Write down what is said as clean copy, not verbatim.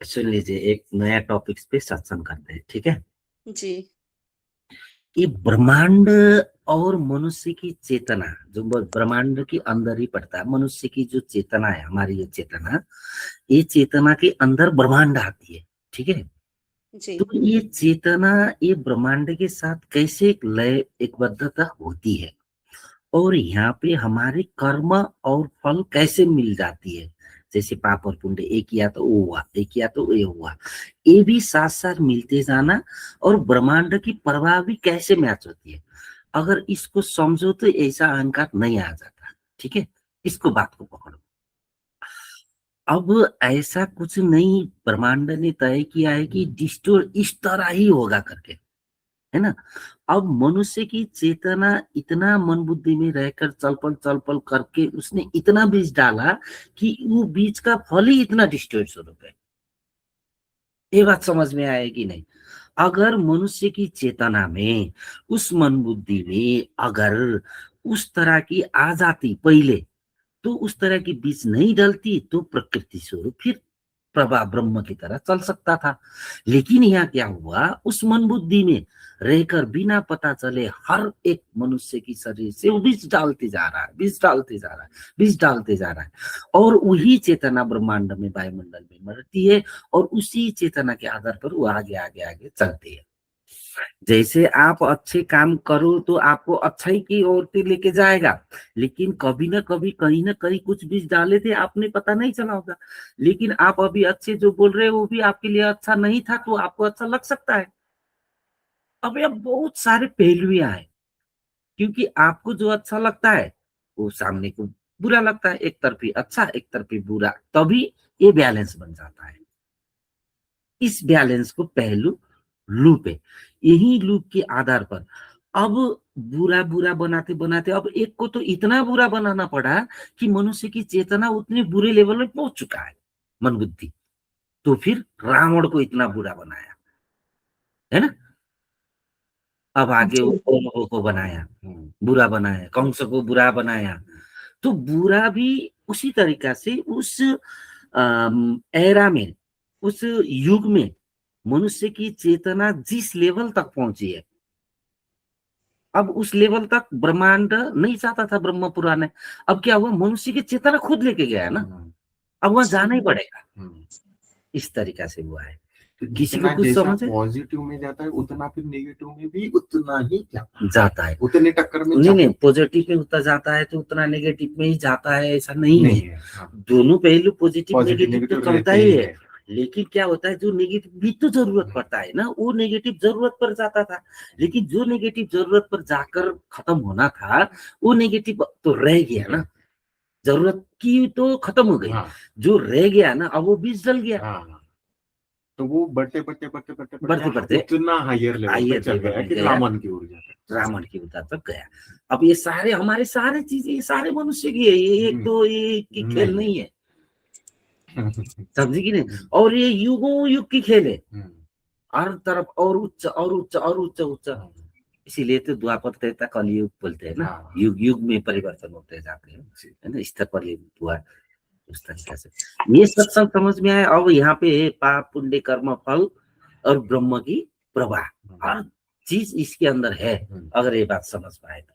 सुन लीजिए, एक नया टॉपिक पे सत्संग करते हैं, ठीक है। जी। ये ब्रह्मांड और मनुष्य की चेतना, जो ब्रह्मांड के अंदर ही पड़ता है, मनुष्य की जो चेतना है, हमारी ये चेतना के अंदर ब्रह्मांड आती है, ठीक है। जी। तो ये चेतना, ये ब्रह्मांड के साथ कैसे एक लय, एक बद्धता होती है, और यहाँ पे हमारे कर्म और फल कैसे मिल जाती है। जैसे पाप और पुण्य, एक किया तो वो हुआ, एक किया तो ये हुआ, ये भी साथ साथ मिलते जाना। और ब्रह्मांड की प्रवाह भी कैसे मैच होती है, अगर इसको समझो तो ऐसा अहंकार नहीं आ जाता, ठीक है। इसको बात को पकड़ो। अब ऐसा कुछ नहीं, ब्रह्मांड ने तय किया है कि डिस्टोर इस तरह ही होगा करके, है ना। अब मनुष्य की चेतना इतना मन बुद्धि में रहकर चल पल करके उसने इतना बीज डाला कि वो बीज का फल ही इतना डिस्टॉर्ट स्वरूप है। ये बात समझ में आए कि नहीं। अगर मनुष्य की चेतना में, उस मन बुद्धि में अगर उस तरह की आ जाती पहले, तो उस तरह की बीज नहीं डलती, तो प्रकृति स्वरूप फिर प्रभा ब्रह्म की तरह चल सकता था। लेकिन यहाँ क्या हुआ, उस मन बुद्धि में रहकर बिना पता चले हर एक मनुष्य की शरीर से वो बीज डालते जा रहा है, बीज डालते जा रहा है, बीज डालते जा रहा है। और वही चेतना ब्रह्मांड में, वायुमंडल में मरती है, और उसी चेतना के आधार पर वो आगे आगे आगे चलती है। जैसे आप अच्छे काम करो तो आपको अच्छाई की ओर से लेके जाएगा, लेकिन कभी ना कभी कहीं ना कहीं कुछ बीज डाले थे, आपने पता नहीं चला होगा। लेकिन आप अभी अच्छे जो बोल रहे हो वो भी आपके लिए अच्छा नहीं था, तो आपको अच्छा लग सकता है। अब यह बहुत सारे पहलुआं हैं, क्योंकि आपको जो अच्छा लगता है वो सामने को बुरा लगता है, एक तरफी अच्छा एक तरफी बुरा, तभी ये बैलेंस बन जाता है। इस बैलेंस को पहलू लूप है। यही लूप के आधार पर अब बुरा बुरा बनाते बनाते अब एक को तो इतना बुरा बनाना पड़ा कि मनुष्य की चेतना उतने बुरे लेवल में पहुंच चुका है, मन बुद्धि। तो फिर रावण को इतना बुरा बनाया, है ना। अब आगे वो जी। कौरवों को बनाया, बुरा बनाया, कंस को बुरा बनाया। तो बुरा भी उसी तरीका से उस एरा में, उस युग में मनुष्य की चेतना जिस लेवल तक पहुंची है, अब उस लेवल तक ब्रह्मांड नहीं चाहता था ब्रह्म पुराण है। अब क्या हुआ, मनुष्य की चेतना खुद लेके गया है ना, अब वहां जी। जाना ही पड़ेगा। इस तरीका से हुआ है। तो किसी को जितना कुछ जैसा समझ है, पॉजिटिव में जाता है उतना फिर नेगेटिव में भी उतना ही जाता है। उतने टक्कर में नहीं नहीं, पॉजिटिव में उतना जाता है तो उतना नेगेटिव में ही जाता है, ऐसा नहीं है। है। हाँ, दोनों पहलू पॉजिटिव पॉजिटिव नेगेटिव तो नेगेटिव चलता रहते ही ही है। है। लेकिन क्या होता है, जो नेगेटिव भी तो जरूरत पड़ता है ना, वो नेगेटिव जरूरत पर जाता था। लेकिन जो नेगेटिव जरूरत पर जाकर खत्म होना था, वो नेगेटिव तो रह गया ना। जरूरत की तो खत्म हो गई, हाँ, जो रह गया ना, अब वो बीज जल गया। हाँ। तो वो बढ़ते बढ़ते बढ़ते बढ़ते बढ़ते बढ़ते उतना हायर लेवल पे हायर चल लेवल गया में कि गया, रावण की ओर जाता है। रावण की उतार तक गया। अब ये सारे हमारे सारे चीजें, ये सारे मनुष्य की है, ये एक दो एक की खेल नहीं है, समझी कि नहीं। और ये युगों युग की खेल है, हर तरफ और उच्च और उच्च और उच्च उच्च। इसीलिए तो द्वापर त्रेता कलयुग बोलते हैं ना, युग युग में परिवर्तन होते जाते हैं, है ना। इस तरह पर हुआ है, उस तरीके से ये सत्संग समझ में आया। अब यहाँ पे पाप पुण्य कर्म फल और ब्रह्म की प्रवाह, हर चीज इसके अंदर है, अगर ये बात समझ पाए तो।